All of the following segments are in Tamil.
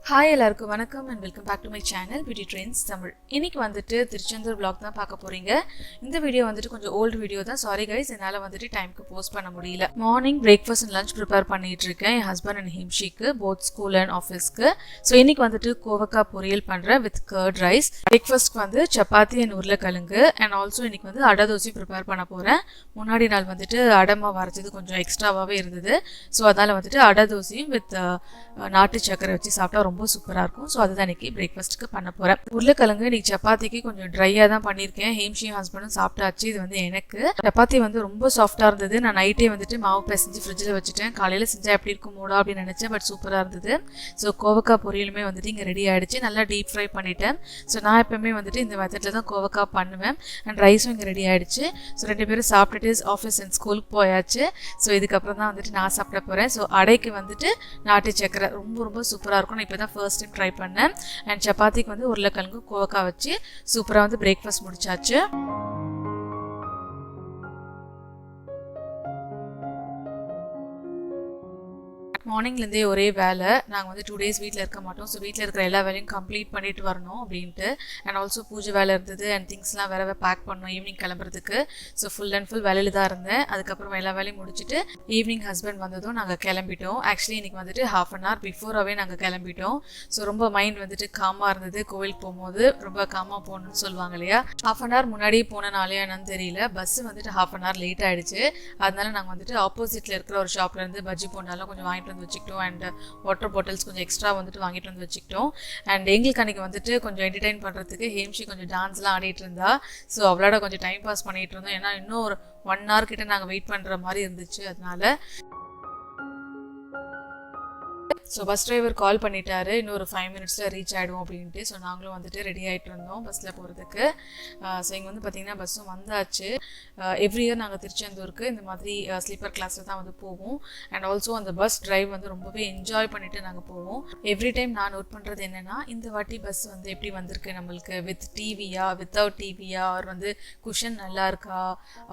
ஹாய் எல்லாருக்கும் வணக்கம் and welcome back to my channel beauty trends Tamil. இன்னைக்கு வந்துட்டு திருச்செந்தூர் vlog தான் பார்க்க போறீங்க. இந்த வீடியோ வந்துட்டு கொஞ்சம் ஓல்டு வீடியோ தான். சாரி கைஸ், என்னால் வந்துட்டு டைமுக்கு போஸ்ட் பண்ண முடியல. Morning breakfast and lunch prepare பண்ணிட்டு இருக்கேன் என் ஹஸ்பண்ட் அண்ட் ஹிம்ஷிக்கு, போத் ஸ்கூல் அண்ட் ஆஃபீஸ்க்கு. ஸோ இன்னைக்கு வந்துட்டு கோவக்காய் பொரியல் பண்ணுறேன் வித் கர்ட் ரைஸ். பிரேக்ஃபாஸ்ட்க்கு வந்து சப்பாத்தி அண்ட் உருளைக்கிழங்கு அண்ட் ஆல்சோ இன்னைக்கு வந்து அடை தோசை ப்ரிப்பேர் பண்ண போகிறேன். முன்னாடி நாள் வந்துட்டு அடமா வரைச்சது கொஞ்சம் எக்ஸ்ட்ராவாகவே இருந்தது. ஸோ அதனால் வந்துட்டு அடை தோசையும் வித் நாட்டு சக்கரை வச்சு சாப்பிட்டா ரொம்ப சூப்பராக இருக்கும். ஸோ அதுதான் இன்னைக்கு பிரேக்ஃபாஸ்ட்டுக்கு பண்ண போகிறேன். உருளைக்கிழங்கு இன்னைக்கு சப்பாத்திக்கு கொஞ்சம் ட்ரையாக தான் பண்ணியிருக்கேன். ஹேம்ஷியும் ஹஸ்பண்டும் சாப்பிட்டாச்சு. இது வந்து எனக்கு சப்பாத்தி வந்து ரொம்ப சாஃப்டாக இருந்தது. நான் நைட்டே வந்துட்டு மாவு பிசைஞ்சு ஃப்ரிட்ஜில் வச்சுட்டேன். காலையில் செஞ்சால் எப்படி இருக்கும் மூடா அப்படின்னு நினச்சேன். பட் சூப்பராக இருந்தது. ஸோ கோவக்காய் பொரியலுமே வந்துட்டு இங்கே ரெடி ஆகிடுச்சு. நல்லா டீப் ஃப்ரை பண்ணிட்டேன். ஸோ நான் எப்பவுமே வந்துட்டு இந்த மெத்தடில் தான் கோவக்காய் பண்ணுவேன். அண்ட் ரைஸும் இங்கே ரெடி ஆகிடுச்சு. ஸோ ரெண்டு பேரும் சாப்பிட்டுட்டு ஆஃபீஸ் அண்ட் ஸ்கூலுக்கு போயாச்சு. ஸோ இதுக்கப்புறம் தான் வந்துட்டு நான் சாப்பிட போகிறேன். ஸோ அடைக்கு வந்துட்டு நாட்டு சக்கரை ரொம்ப ரொம்ப சூப்பராக இருக்கும். நான் இப்போ தான் ஃபர்ஸ்ட் டைம் ட்ரை பண்ணேன். அண்ட் சப்பாத்திக்கு வந்து உருளைக்கிழங்கு கோவக்காய் வச்சு சூப்பராக வந்து பிரேக்ஃபாஸ்ட் முடிச்சாச்சு. மார்னிங்லேருந்தே ஒரே வேலை. நாங்கள் வந்து 2 days வீட்டில் இருக்க மாட்டோம். ஸோ வீட்டில் இருக்கிற எல்லா வேலையும் கம்ப்ளீட் பண்ணிட்டு வரணும் அப்படின்ட்டு. அண்ட் ஆல்சோ பூஜை வேலை இருந்தது. அண்ட் திங்ஸ்லாம் வேற பேக் பண்ணோம் ஈவினிங் கிளம்புறதுக்கு. ஸோ ஃபுல் அண்ட் ஃபுல் வேலையில் தான் இருந்தேன். அதுக்கப்புறம் எல்லா வேலையும் முடிச்சுட்டு ஈவினிங் ஹஸ்பண்ட் வந்ததும் நாங்கள் கிளம்பிட்டோம். ஆக்சுவலி இன்னைக்கு வந்துட்டு ½ an hour பிஃபோராகவே நாங்கள் கிளம்பிட்டோம். ஸோ ரொம்ப மைண்ட் வந்துட்டு காமாக இருந்தது. கோவிலுக்கு போகும்போது ரொம்ப காமாக போகணும்னு சொல்லுவாங்க இல்லையா. ½ an hour முன்னாடி போனனாலே என்னன்னு தெரியல, பஸ் வந்துட்டு ½ an hour லேட் ஆகிடுச்சு. அதனால நாங்கள் வந்துட்டு ஆப்போசிட்டில் இருக்கிற ஒரு ஷாப்லேருந்து பஜ்ஜி போனாலும் கொஞ்சம் வாங்கிட்டு வச்சுக்கிட்டோம். அண்ட் வாட்டர் பாட்டில்ஸ் கொஞ்சம் எக்ஸ்ட்ரா வந்துட்டு வாங்கிட்டு வந்து வச்சுக்கிட்டோம். அண்ட் எங்களுக்கு அன்றைக்கி வந்துட்டு கொஞ்சம் என்டர்டைன் பண்ணுறதுக்கு ஹேம்ஷி கொஞ்சம் டான்ஸ்லாம் ஆடிட்டு இருந்தா. ஸோ அவளோட கொஞ்சம் டைம் பாஸ் பண்ணிட்டு இருந்தோம். ஏன்னா இன்னும் ஒரு 1 hour கிட்ட நாங்கள் வெயிட் பண்ணுற மாதிரி இருந்துச்சு. அதனால ஸோ பஸ் டிரைவர் கால் பண்ணிட்டாரு, இன்னும் ஒரு 5 minutes ரீச் ஆகிடுவோம் அப்படின்ட்டு. ஸோ நாங்களும் வந்துட்டு ரெடி ஆகிட்டு இருந்தோம் பஸ்ஸில் போகிறதுக்கு. ஸோ இங்கே வந்து பார்த்திங்கன்னா பஸ்ஸும் வந்தாச்சு. எவ்ரி இயர் நாங்கள் திருச்செந்தூருக்கு இந்த மாதிரி ஸ்லீப்பர் கிளாஸில் தான் வந்து போவோம். அண்ட் ஆல்சோ அந்த பஸ் டிரைவ் வந்து ரொம்பவே என்ஜாய் பண்ணிவிட்டு நாங்கள் போவோம். எவ்ரி டைம் நான் நோட் பண்ணுறது என்னென்னா, இந்த வாட்டி பஸ் வந்து எப்படி வந்திருக்கு நம்மளுக்கு, வித் டிவியா வித்தவுட் டிவியா, ஆர் வந்து குஷன் நல்லா இருக்கா,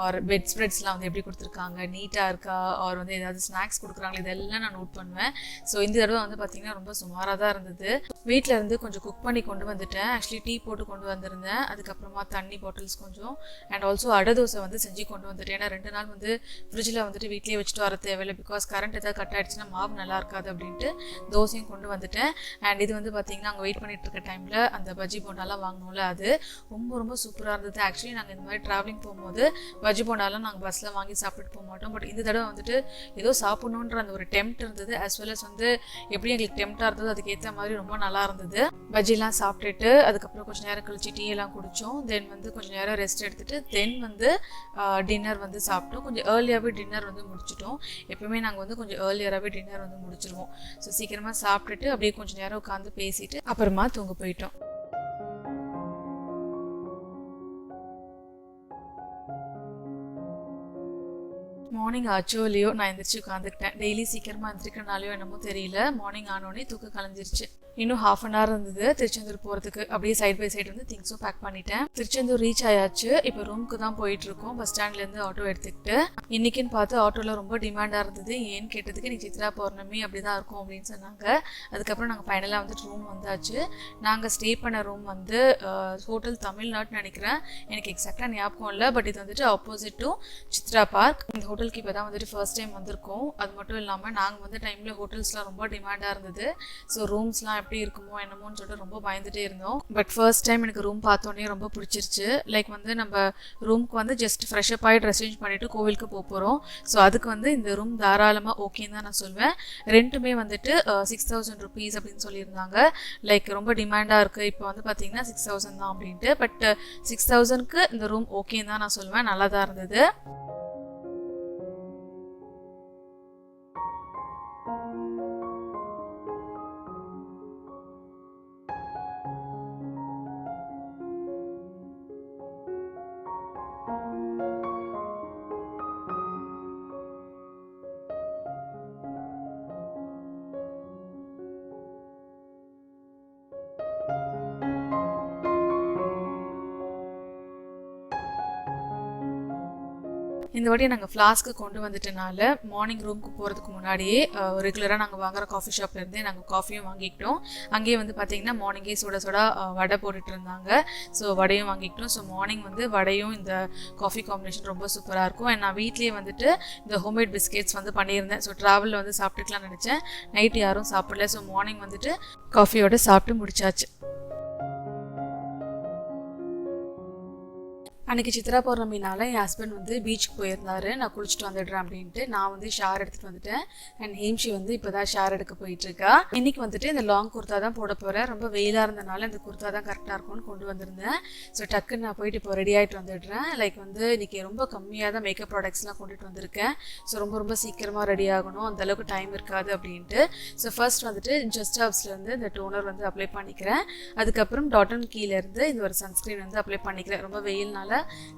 ஆர் பெட் ஸ்ப்ரெட்ஸ்லாம் வந்து எப்படி கொடுத்துருக்காங்க, நீட்டாக இருக்கா, ஆர் வந்து ஏதாவது ஸ்நாக்ஸ் கொடுக்குறாங்க, இதெல்லாம் நான் நோட் பண்ணுவேன். ஸோ இந்த தடவை வந்து பார்த்தீங்கன்னா ரொம்ப சுமாராக தான் இருந்தது. வீட்டில் இருந்து கொஞ்சம் குக் பண்ணி கொண்டு வந்துட்டேன். ஆக்சுவலி டீ போட்டு கொண்டு வந்திருந்தேன். அதுக்கப்புறமா தண்ணி பாட்டில்ஸ் கொஞ்சம் அண்ட் ஆல்சோ அடை தோசை வந்து செஞ்சு கொண்டு வந்துட்டேன். ஏன்னா 2 நாள் வந்து ஃப்ரிட்ஜில் வந்துட்டு வீட்லேயே வச்சுட்டு வர தேவையில்லை. பிகாஸ் கரண்ட் ஏதாவது கட் ஆகிடுச்சுன்னா மாவு நல்லா இருக்காது அப்படின்ட்டு தோசையும் கொண்டு வந்துட்டேன். அண்ட் இது வந்து பார்த்தீங்கன்னா அங்கே வெயிட் பண்ணிட்டு இருக்க டைமில் அந்த பஜ்ஜி போண்டாலாம் வாங்கினோம்ல, அது ரொம்ப ரொம்ப சூப்பராக இருந்தது. ஆக்சுவலி நாங்கள் இந்த மாதிரி ட்ராவலிங் போகும்போது பஜ்ஜி போண்டாலாம் நாங்கள் பஸ்ஸில் வாங்கி சாப்பிட்டுட்டு போக மாட்டோம். பட் இந்த தடவை வந்துட்டு ஏதோ சாப்பிடணுன்ற அந்த ஒரு டெம்ட் இருந்தது. அஸ் வெல் அஸ் வந்து எப்படி எங்களுக்கு டெம்ட்டாக இருந்தது அதுக்கேற்ற மாதிரி ரொம்ப நல்லா இருந்தது. பஜ்ஜிலாம் சாப்பிட்டுட்டு அதுக்கப்புறம் கொஞ்சம் நேரம் கழிச்சு டீ எல்லாம் குடித்தோம். தென் வந்து கொஞ்சம் நேரம் ரெஸ்ட் எடுத்துட்டு தென் வந்து டின்னர் வந்து சாப்பிட்டோம். கொஞ்சம் ஏர்லியாகவே டின்னர் வந்து முடிச்சிட்டோம். எப்பவுமே நாங்கள் வந்து கொஞ்சம் ஏர்லியராகவே டின்னர் வந்து முடிச்சிருவோம். ஸோ சீக்கிரமாக சாப்பிட்டுட்டு அப்படியே கொஞ்சம் நேரம் உட்காந்து பேசிட்டு அப்புறமா தூங்க போயிட்டோம். மார்னிங் ஆச்சோ இல்லையோ நான் எந்திரிச்சு உட்காந்துக்கிட்டேன். டெய்லி சீக்கிரமாக எந்திரிக்கிறனாலையோ என்னமோ தெரியல, மார்னிங் ஆனோடனே தூக்கம் கலைஞ்சிருச்சு. இன்னும் ½ an hour இருந்தது திருச்செந்தூர் போகிறதுக்கு. அப்படியே சைட் பை சைடு வந்து திங்ஸும் பேக் பண்ணிட்டேன். திருச்செந்தூர் ரீச் ஆயாச்சு. இப்போ ரூமுக்கு தான் போயிட்டு இருக்கோம். பஸ் ஸ்டாண்ட்லேருந்து ஆட்டோ எடுத்துக்கிட்டு. இன்னைக்குன்னு பார்த்து ஆட்டோவில் ரொம்ப டிமாண்டாக இருந்தது. ஏன்னு கேட்டதுக்கு இன்னைக்கு சித்ரா பௌர்ணமி அப்படி தான் இருக்கும் அப்படின்னு சொன்னாங்க. அதுக்கப்புறம் நாங்கள் ஃபைனலாக வந்துட்டு ரூம் வந்தாச்சு. நாங்கள் ஸ்டே பண்ண ரூம் வந்து ஹோட்டல் தமிழ்நாடுன்னு நினைக்கிறேன், எனக்கு எக்ஸாக்டாக ஞாபகம் இல்லை. பட் இது வந்துட்டு ஆப்போசிட் டு சித்ரா பார்க். இந்த ஹோட்டலுக்கு இப்போ தான் வந்துட்டு ஃபர்ஸ்ட் டைம் வந்திருக்கோம். அது மட்டும் இல்லாமல் நாங்கள் வந்து டைமில் ஹோட்டல்ஸ்லாம் ரொம்ப டிமாண்டாக இருந்தது. ஸோ ரூம்ஸ்லாம் எப்படி இருக்குமோ என்னமோன்னு சொல்லிட்டு ரொம்ப பயந்துட்டே இருந்தோம். பட் ஃபர்ஸ்ட் டைம் எனக்கு ரூம் பார்த்தோன்னே ரொம்ப பிடிச்சிருச்சு. லைக் வந்து நம்ம ரூமுக்கு வந்து ஜஸ்ட் ஃப்ரெஷ்அப் ஆகி ட்ரெஸ் சேஞ்ச் பண்ணிவிட்டு கோவிலுக்கு போகிறோம். ஸோ அதுக்கு வந்து இந்த ரூம் தாராளமாக ஓகேன்னு தான் நான் சொல்வேன். ரெண்ட்டுமே வந்துட்டு 6000 rupees அப்படின்னு சொல்லியிருந்தாங்க. லைக் ரொம்ப டிமாண்டாக இருக்குது இப்போ வந்து பார்த்தீங்கன்னா 6000 தான் அப்படின்ட்டு. பட் 6000க்கு இந்த ரூம் ஓகேன்னு தான் நான் சொல்வேன். நல்லா தான் இருந்தது. இந்த வாட்டி நாங்கள் ஃப்ளாஸ்க்கு கொண்டு வந்துட்டனால மார்னிங் ரூமுக்கு போகிறதுக்கு முன்னாடியே ரெகுலராக நாங்கள் வாங்குகிற காஃபி ஷாப்லேருந்தே நாங்கள் காஃபியும் வாங்கிக்கிட்டோம். அங்கேயே வந்து பார்த்திங்கன்னா மார்னிங்கே சுட வடை போட்டுட்டு இருந்தாங்க. ஸோ வடையும் வாங்கிக்கிட்டோம். ஸோ மார்னிங் வந்து வடையும் இந்த காஃபி காம்பினேஷன் ரொம்ப சூப்பராக இருக்கும். அண்ட் நான் வீட்லேயே வந்துட்டு இந்த ஹோம்மேட் பிஸ்கெட்ஸ் வந்து பண்ணியிருந்தேன். ஸோ ட்ராவலில் வந்து சாப்பிட்டுக்கலாம்னு நினச்சேன். நைட்டு யாரும் சாப்பிடல. ஸோ மார்னிங் வந்துட்டு காஃபியோட சாப்பிட்டு முடிச்சாச்சு. அன்றைக்கி சித்ரா பௌர்ணமினால என் ஹஸ்பண்ட் வந்து பீச்சுக்கு போயிருந்தாரு. நான் குளிச்சுட்டு வந்துடுறேன் அப்படின்ட்டு நான் வந்து ஷேர் எடுத்துகிட்டு வந்துட்டேன். அண்ட் ஹேம்ஷி வந்து இப்போ தான் ஷேர் எடுக்க போயிட்டுருக்கா. இன்றைக்கி வந்துட்டு இந்த லாங் குர்த்தா தான் போட போகிறேன். ரொம்ப வெயிலாக இருந்தனால இந்த குர்த்தா தான் கரெக்டாக இருக்கும்னு கொண்டு வந்திருந்தேன். ஸோ டக்குன்னு நான் போயிட்டு இப்போ ரெடி ஆகிட்டு வந்துடுறேன். லைக் வந்து இன்றைக்கி ரொம்ப கம்மியாக தான் மேக்கப் ப்ராடக்ட்ஸ்லாம் கொண்டுட்டு வந்திருக்கேன். ஸோ ரொம்ப சீக்கிரமாக ரெடி ஆகணும், அந்தளவுக்கு டைம் இருக்காது அப்படின்ட்டு. ஸோ ஃபர்ஸ்ட் வந்துட்டு ஜஸ்ட் ஹவுஸ்லேருந்து இந்த டோனர் வந்து அப்ளை பண்ணிக்கிறேன். அதுக்கப்புறம் டாட்டன் கீழேருந்து இந்த ஒரு சன்ஸ்க்ரீன் வந்து அப்ளை பண்ணிக்கிறேன். ரொம்ப வெயில்னால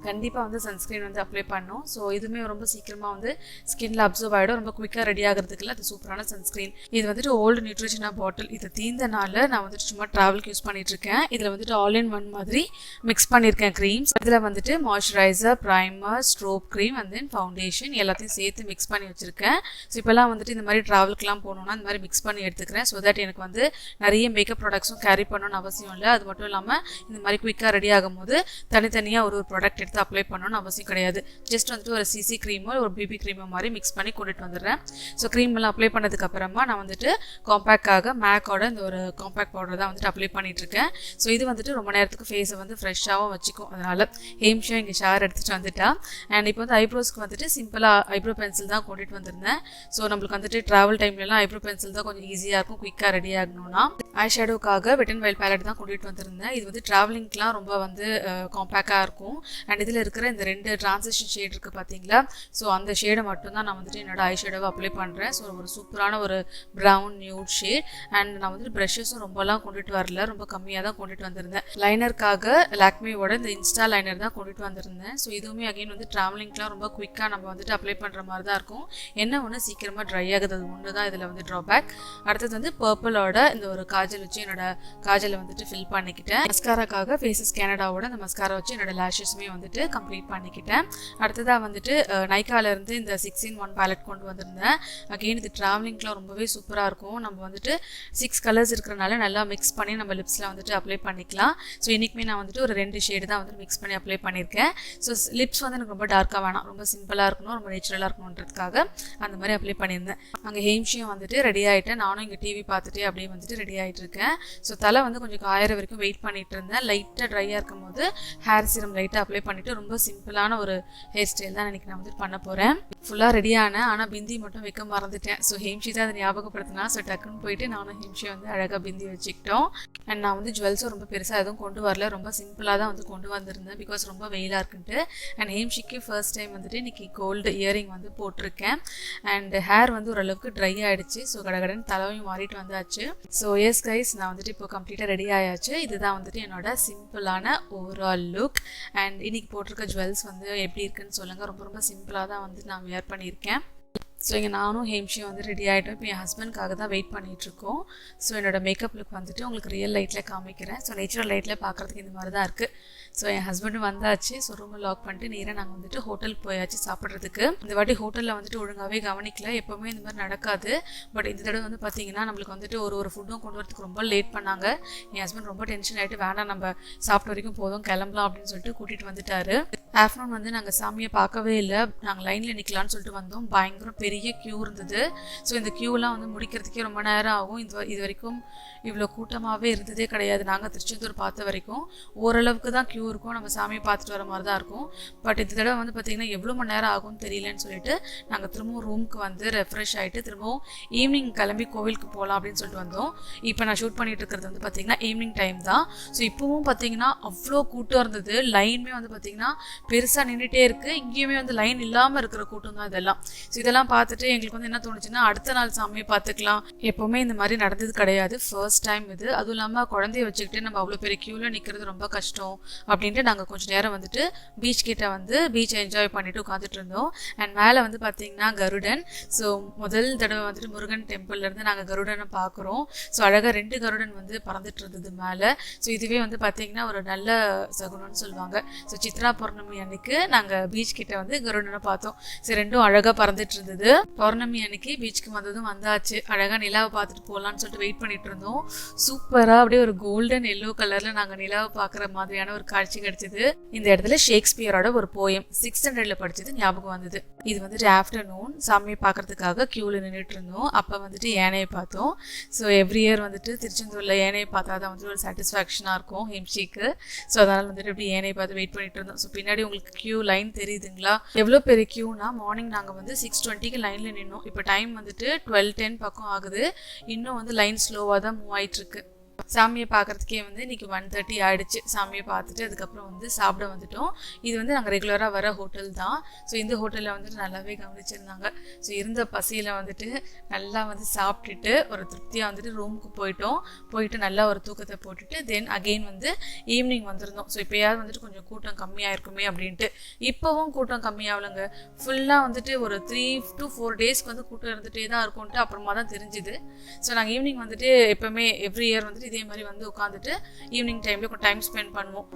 கண்டிப்பாக வந்து சன்ஸ்க்ரீன் வந்து அப்ளை பண்ணோம். ஸோ இதுவுமே ரொம்ப சீக்கிரமாக வந்து ஸ்கின்ல அப்சர்வ் ஆகிடும். ரொம்ப குயிக்காக ரெடி ஆகிறதுக்குள்ள அது சூப்பரான சன்ஸ்க்ரீன். இது வந்துட்டு ஓல்டு நியூட்ரிஜனா பாட்டில். இது தீர்ந்தனால நான் வந்துட்டு சும்மா ட்ராவலுக்கு யூஸ் பண்ணிட்டு இருக்கேன். இதில் வந்துட்டு ஆல் இன் ஒன் மாதிரி மிக்ஸ் பண்ணியிருக்கேன் க்ரீம்ஸ். இதில் வந்துட்டு moisturiser, primer, strobe cream and then foundation எல்லாத்தையும் சேர்த்து மிக்ஸ் பண்ணி வச்சுருக்கேன். ஸோ இப்போலாம் வந்துட்டு இந்த மாதிரி ட்ராவலுக்குலாம் போகணுன்னா இந்த மாதிரி மிக்ஸ் பண்ணி எடுத்துக்கிறேன். ஸோ தட் எனக்கு வந்து நிறைய மேக்கப் ப்ராடக்ட்ஸும் கேரி பண்ணணும்னு அவசியம் இல்லை. அது மட்டும் இல்லாமல் இந்த மாதிரி குயிக்காக ரெடி ஆகும்போது தனித்தனியாக ஒரு ப்ராடக்ட் எடுத்து அப்ளை பண்ணணும்னு அவசியம் கிடையாது. ஜஸ்ட் வந்துட்டு ஒரு சிசி க்ரீமோ ஒரு பிபி க்ரீமோ மாதிரி மிக்ஸ் பண்ணி கொண்டுட்டு வந்துடுறேன். ஸோ க்ரீம் எல்லாம் அப்ளை பண்ணதுக்கு அப்புறமா நான் வந்துட்டு காம்பேக்டாக மேக்கோட இந்த ஒரு காம்பேக்ட் பவுடர் தான் வந்துட்டு அப்ளை பண்ணிட்டு இருக்கேன். ஸோ இது வந்துட்டு ரொம்ப நேரத்துக்கு ஃபேஸை வந்து ஃப்ரெஷ்ஷாகவும் வச்சுக்கும். அதனால ஹேம்ஷியும் இங்கே ஷேர் எடுத்துகிட்டு வந்துட்டா. அண்ட் இப்போ வந்து ஐப்ரோஸ்க்கு வந்துட்டு சிம்பிளாக ஐப்ரோ பென்சில் தான் கொண்டுட்டு வந்திருந்தேன். ஸோ நம்மளுக்கு வந்துட்டு ட்ராவல் டைம்லலாம் ஐப்ரோ பென்சில் தான் கொஞ்சம் ஈஸியாக இருக்கும் குயிக்காக ரெடி ஆகணும்னா. ஐ ஷேடோக்காக வெட் அண்ட் வைல்ட் பேலட் தான் கொண்டுட்டு வந்திருந்தேன். இது வந்து ட்ராவலிங்க்லாம் ரொம்ப வந்து காம்பேக்டாக இருக்கும். அண்ட் இதில் இருக்கிற இந்த 2 டிரான்சிஷன் ஷேட் இருக்குது பார்த்தீங்களா? ஸோ அந்த ஷேடை மட்டும்தான் நான் வந்துட்டு என்னோட ஐ ஷேடோவை அப்ளை பண்ணுறேன். ஸோ ஒரு சூப்பரான ஒரு ப்ரௌன் நியூட் ஷேட். அண்ட் நான் வந்துட்டு ப்ரஷஸும் ரொம்பலாம் கொண்டுட்டு வரல, ரொம்ப கம்மியாக தான் கொண்டுட்டு வந்திருந்தேன். லைனருக்காக லாக்மியோட இந்த இன்ஸ்டா லைனர் தான் கொண்டுட்டு வந்திருந்தேன். ஸோ இதுவுமே அகைன் வந்து ட்ராவலிங்க்லாம் ரொம்ப குயிக்காக நம்ம வந்துட்டு அப்ளை பண்ணுற மாதிரி தான் இருக்கும். என்ன ஒன்று சீக்கிரமாக ட்ரை ஆகுது, அது ஒன்று தான் இதில் வந்து ட்ராபேக். அடுத்தது வந்து பர்பிளோட இந்த ஒரு காஜல் வச்சு என்னோட காஜலை வந்துட்டு ஃபில் பண்ணிக்கிட்டேன். மஸ்காராக்காக ஃபேஸஸ் கேனடாவோட இந்த மஸ்காரா வச்சு என்னோட லேஷஸுமே வந்துட்டு கம்ப்ளீட் பண்ணிக்கிட்டேன். அடுத்ததாக வந்துட்டு நைக்காலேருந்து இந்த 6-in-1 பேலட் கொண்டு வந்திருந்தேன். அகெயின் இது ட்ராவலிங்க்லாம் ரொம்பவே சூப்பராக இருக்கும். நம்ம வந்துட்டு 6 கலர்ஸ் இருக்கிறனால நல்லா மிக்ஸ் பண்ணி நம்ம லிப்ஸில் வந்துட்டு அப்ளை பண்ணிக்கலாம். ஸோ இன்றைக்குமே நான் வந்துட்டு ஒரு 2 ஷேடு தான் வந்து மிக்ஸ் பண்ணி அப்ளை பண்ணியிருக்கேன். ஸோ லிப்ஸ் வந்து எனக்கு ரொம்ப டார்க்காக வேணாம், ரொம்ப சிம்பிளாக இருக்கணும், ரொம்ப நேச்சுரலாக இருக்கணுன்றதுக்காக அந்த மாதிரி அப்ளை பண்ணியிருந்தேன். அங்கே ஹேம்ஷியும் வந்துட்டு ரெடி ஆகிட்டேன். நானும் இங்கே டிவி பார்த்துட்டே அப்படியே வந்துட்டு ரெடி ஆகிட்டு இருக்கேன். ஸோ தலை வந்து கொஞ்சம் காயிற வரைக்கும் வெயிட் பண்ணிட்டு இருந்தேன். லைட்டாக ட்ரையாக இருக்கும் போது ஹேர் சீரம் லைட்டாக அப்ளை பண்ணிவிட்டு ரொம்ப சிம்பிளான ஒரு ஹேர் ஸ்டைல் தான் இன்றைக்கி நான் வந்துட்டு பண்ண போகிறேன். ஃபுல்லாக ரெடியானேன், ஆனால் பிந்தி மட்டும் வைக்க மறந்துட்டேன். ஸோ ஹேம்ஷி தான் அதை ஞாபகப்படுத்தினா. ஸோ டக்குன்னு போயிட்டு நானும் ஹேம்ஷி வந்து அழகாக பிந்தி வச்சுக்கிட்டோம். அண்ட் நான் வந்து ஜுவல்ஸும் ரொம்ப பெருசாக எதுவும் கொண்டு வரல, ரொம்ப சிம்பிளாக தான் வந்து கொண்டு வந்திருந்தேன். பிகாஸ் ரொம்ப வெயிலாக இருக்குன்ட்டு. அண்ட் ஹேம்ஷிக்கு ஃபர்ஸ்ட் டைம் வந்துட்டு இன்றைக்கி கோல்டு இயரிங் வந்து போட்டிருக்கேன். அண்ட் ஹேர் வந்து ஓரளவுக்கு ட்ரை ஆகிடுச்சு. ஸோ கடகடன்னு தலைவையும் மாறிட்டு வந்தாச்சு. ஸோ எஸ் கைஸ், நான் வந்துட்டு இப்போ கம்ப்ளீட்டாக ரெடி ஆயாச்சு. இதுதான் வந்துட்டு என்னோட சிம்பிளான ஓவரால் லுக். அண்ட் இன்னைக்கு போட்டிருக்க ஜுவல்ஸ் வந்து எப்படி இருக்குன்னு சொல்லுங்கள். ரொம்ப சிம்பிளாக தான் வந்து நான் வேர் பண்ணியிருக்கேன். ஸோ இங்கே நானும் ஹேம்ஷியும் வந்து ரெடி ஆகிட்டோம். இப்போ என் ஹஸ்பண்ட்காக தான் வெயிட் பண்ணிகிட்ருக்கோம். ஸோ என்னோட மேக்கப் லுக் வந்துட்டு உங்களுக்கு ரியல் லைட்டில் காமிக்கிறேன். ஸோ நேச்சுரல் லைட்டில் பார்க்குறதுக்கு இந்த மாதிரி தான் இருக்குது. ஸோ என் ஹஸ்பண்டும் வந்தாச்சு. ஸோ ரூமை லாக் பண்ணிட்டு நேராக நாங்கள் வந்துட்டு ஹோட்டலுக்கு போயாச்சு சாப்பிட்றதுக்கு. இந்த வாட்டி ஹோட்டலில் வந்துட்டு ஒழுங்காகவே கவனிக்கல, எப்போவுமே இந்த மாதிரி நடக்காது. பட் இந்த தடவை வந்து பார்த்திங்கன்னா நம்மளுக்கு வந்துட்டு ஒரு ஃபுட்டும் கொண்டு வரதுக்கு ரொம்ப லேட் பண்ணாங்க. என் ஹஸ்பண்ட் ரொம்ப டென்ஷன் ஆகிட்டு வேணாம் நம்ம சாப்பிட்ட வரைக்கும் போதும் கிளம்பலாம் அப்படின்னு சொல்லிட்டு கூட்டிகிட்டு வந்துட்டாரு. ஆஃப்டர்நூன் வந்து நாங்கள் சாமியை பார்க்கவே இல்லை, நாங்கள் லைனில் நிற்கலான்னு சொல்லிட்டு வந்தோம். பயங்கரம் பெரிய க்யூ இருந்தது. ஸோ இந்த க்யூலாம் வந்து முடிக்கிறதுக்கே ரொம்ப நேரம் ஆகும். இது வரைக்கும் இவ்வளோ கூட்டமாகவே இருந்ததே கிடையாது. நாங்கள் திருச்செந்தூர் பார்த்த வரைக்கும் ஓரளவுக்கு தான் க்யூ இருக்கும், நம்ம சாமியை பார்த்துட்டு வர மாதிரி தான் இருக்கும். பட் இந்த தடவை வந்து பார்த்திங்கன்னா எவ்வளோ மணி நேரம் ஆகும்னு தெரியலன்னு சொல்லிட்டு நாங்கள் திரும்பவும் ரூமுக்கு வந்து ரெஃப்ரெஷ் ஆகிட்டு திரும்பவும் ஈவினிங் கிளம்பி கோவிலுக்கு போகலாம் அப்படின்னு சொல்லிட்டு வந்தோம். இப்போ நான் ஷூட் பண்ணிட்டு இருக்கிறது வந்து பார்த்திங்கன்னா ஈவினிங் டைம் தான். ஸோ இப்போவும் பார்த்திங்கன்னா அவ்வளோ கூட்டம் இருந்தது. லைனுமே வந்து பார்த்திங்கன்னா பெருசாக நின்றுட்டே இருக்குது. இங்கேயுமே வந்து லைன் இல்லாமல் இருக்கிற கூட்டம் தான் இதெல்லாம். ஸோ இதெல்லாம் பார்த்துட்டு எங்களுக்கு வந்து என்ன தோணுச்சுன்னா அடுத்த நாள் சாமியை பார்த்துக்கலாம். எப்போவுமே இந்த மாதிரி நடந்தது கிடையாது, ஃபர்ஸ்ட் டைம் இது. அதுவும் இல்லாமல் குழந்தைய வச்சுக்கிட்டு நம்ம அவ்வளோ பெரிய க்யூவில் நிற்கிறது ரொம்ப கஷ்டம் அப்படின்ட்டு நாங்கள் கொஞ்சம் நேரம் வந்துட்டு பீச் கிட்ட வந்து பீச்சை என்ஜாய் பண்ணிட்டு உட்காந்துட்டு இருந்தோம். அண்ட் மேலே வந்து பார்த்திங்கன்னா கருடன். ஸோ முதல் தடவை வந்துட்டு முருகன் டெம்பிள்லேருந்து நாங்கள் கருடனை பார்க்குறோம். ஸோ அழகாக 2 கருடன் வந்து பறந்துட்டு இருந்தது மேலே. ஸோ இதுவே வந்து பார்த்திங்கன்னா ஒரு நல்ல சகுனம்னு சொல்லுவாங்க. ஸோ சித்ரா பௌர்ணமி பௌர்ணமி அன்னைக்கு நாங்கள் பீச் கிட்ட வந்து கருடனை பார்த்தோம். சரி, ரெண்டும் அழகாக பறந்துட்டு இருந்தது. பௌர்ணமி அன்னைக்கு பீச்சுக்கு வந்ததும் வந்தாச்சு. அழகாக நிலாவை பார்த்துட்டு போகலான்னு சொல்லிட்டு வெயிட் பண்ணிட்டு இருந்தோம். சூப்பராக அப்படியே ஒரு கோல்டன் எல்லோ கலரில் நாங்கள் நிலாவை பார்க்குற மாதிரியான ஒரு காட்சி கிடைச்சிது. இந்த இடத்துல ஷேக்ஸ்பியரோட ஒரு போயம் 600ல் படிச்சது ஞாபகம் வந்தது. இது வந்துட்டு ஆஃப்டர்நூன் சாமியை பார்க்கறதுக்காக க்யூவில் நின்றுட்டு இருந்தோம். அப்போ வந்துட்டு யானையை பார்த்தோம். ஸோ எவ்ரி இயர் வந்துட்டு திருச்செந்தூரில் யானையை பார்த்தா தான் வந்துட்டு ஒரு சாட்டிஸ்ஃபேக்ஷனாக இருக்கும் ஹிம்ஷிக்கு. ஸோ அதனால் வந்துட்டு எப்படி யானையை பார்த்து வெயிட் பண்ணிட்டு இருந்தோம். ஸோ பின்னாடி உங்களுக்கு க்யூ லைன் தெரியுதுங்களா? எவ்வளோ பெரிய க்யூனா, மார்னிங் நாங்கள் வந்து 6:20க்கு லைனில் நின்னோம். இப்போ டைம் வந்துட்டு 12:10 பக்கம் ஆகுது. இன்னும் வந்து லைன் ஸ்லோவாக தான் மூவ் ஆகிட்டு இருக்கு. சாமியை பார்க்குறதுக்கே வந்து இன்றைக்கி 1:30 ஆகிடுச்சு. சாமியை பார்த்துட்டு அதுக்கப்புறம் வந்து சாப்பிட வந்துட்டோம். இது வந்து நாங்கள் ரெகுலராக வர ஹோட்டல் தான். ஸோ இந்த ஹோட்டலில் வந்துட்டு நல்லாவே கவனிச்சிருந்தாங்க. ஸோ இருந்த பசியில் வந்துட்டு நல்லா வந்து சாப்பிட்டுட்டு ஒரு திருப்தியாக வந்துட்டு ரூமுக்கு போயிட்டு நல்லா ஒரு தூக்கத்தை போட்டுட்டு தென் அகெயின் வந்து ஈவினிங் வந்திருந்தோம். ஸோ இப்போயாவது வந்துட்டு கொஞ்சம் கூட்டம் கம்மியாக இருக்குமே அப்படின்ட்டு. இப்போவும் கூட்டம் கம்மியாகலங்க. ஃபுல்லாக வந்துட்டு ஒரு 3 to 4 டேஸ்க்கு வந்து கூட்டம் இருந்துகிட்டே தான் இருக்கும்ன்ட்டு அப்புறமா தான் தெரிஞ்சுது. ஸோ நாங்கள் ஈவினிங் வந்துட்டு எப்போவுமே எவ்ரி இயர் வந்துட்டு இதே மாதிரி வந்து உட்காந்துட்டு ஈவினிங் டைம்ல கொஞ்சம் டைம் ஸ்பெண்ட் பண்ணுவோம்.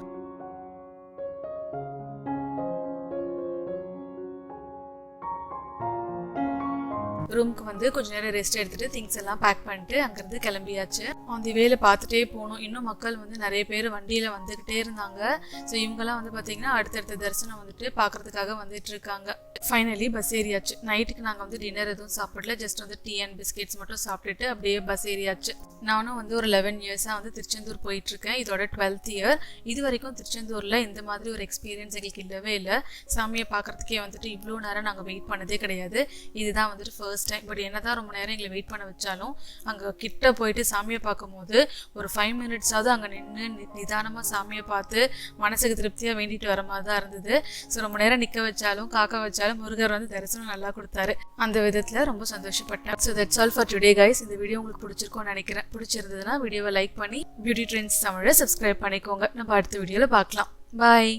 ரூமுக்கு வந்து கொஞ்சம் நேரம் ரெஸ்ட் எடுத்துட்டு திங்ஸ் எல்லாம் பேக் பண்ணிட்டு அங்கிருந்து கிளம்பியாச்சு. ஆன் தி வேல பார்த்துட்டே போனோம். இன்னும் மக்கள் வந்து நிறைய பேர் வண்டியில வந்துகிட்டே இருந்தாங்க. ஸோ இவங்கெல்லாம் வந்து பார்த்தீங்கன்னா அடுத்தடுத்த தரிசனம் வந்துட்டு பார்க்கறதுக்காக வந்துட்டு இருக்காங்க. ஃபைனலி பஸ் ஏறியாச்சு. நைட்டுக்கு நாங்கள் வந்து டின்னர் எதுவும் சாப்பிடல. ஜஸ்ட் வந்து டீ அண்ட் பிஸ்கெட்ஸ் மட்டும் சாப்பிட்டுட்டு அப்படியே பஸ் ஏறியாச்சு. நானும் வந்து ஒரு 11 இயர்ஸாக வந்து திருச்செந்தூர் போயிட்டு இருக்கேன். இதோட 12th இயர். இது வரைக்கும் திருச்செந்தூரில் இந்த மாதிரி ஒரு எக்ஸ்பீரியன்ஸ் எங்களுக்கு இல்லவே இல்லை. சாமியை பார்க்கறதுக்கே வந்துட்டு இவ்வளோ நேரம் நாங்கள் வெயிட் பண்ணதே கிடையாது. இதுதான் வந்துட்டு ஃபர்ஸ்ட் டைம். பட் என்னதான் ரொம்ப நேரம் எங்களை வெயிட் பண்ண வச்சாலும் அங்கே கிட்ட போயிட்டு சாமியை பார்க்கும்போது ஒரு 5 மினிட்ஸாவது அங்கே நின்று நிதானமாக சாமியை பார்த்து மனசுக்கு திருப்தியாக வேண்டிட்டு வர மாதிரி தான் இருந்தது. ஸோ ரொம்ப நேரம் நிற்க வச்சாலும் காக்க வச்சாலும் முருகர் வந்து தரிசனம் நல்லா கொடுத்தாரு. அந்த விதத்தில் ரொம்ப சந்தோஷப்பட்டேன். So that's all for today guys. இந்த வீடியோ உங்களுக்கு பிடிச்சிருக்கும்னு நினைக்கிறேன். பிடிச்சிருந்ததுன்னா வீடியோவை லைக் பண்ணி பியூட்டி ட்ரெண்ட்ஸ் தமிழை சப்ஸ்கிரைப் பண்ணிக்கோங்க. நம்ம அடுத்த வீடியோவில் பார்க்கலாம். பாய்.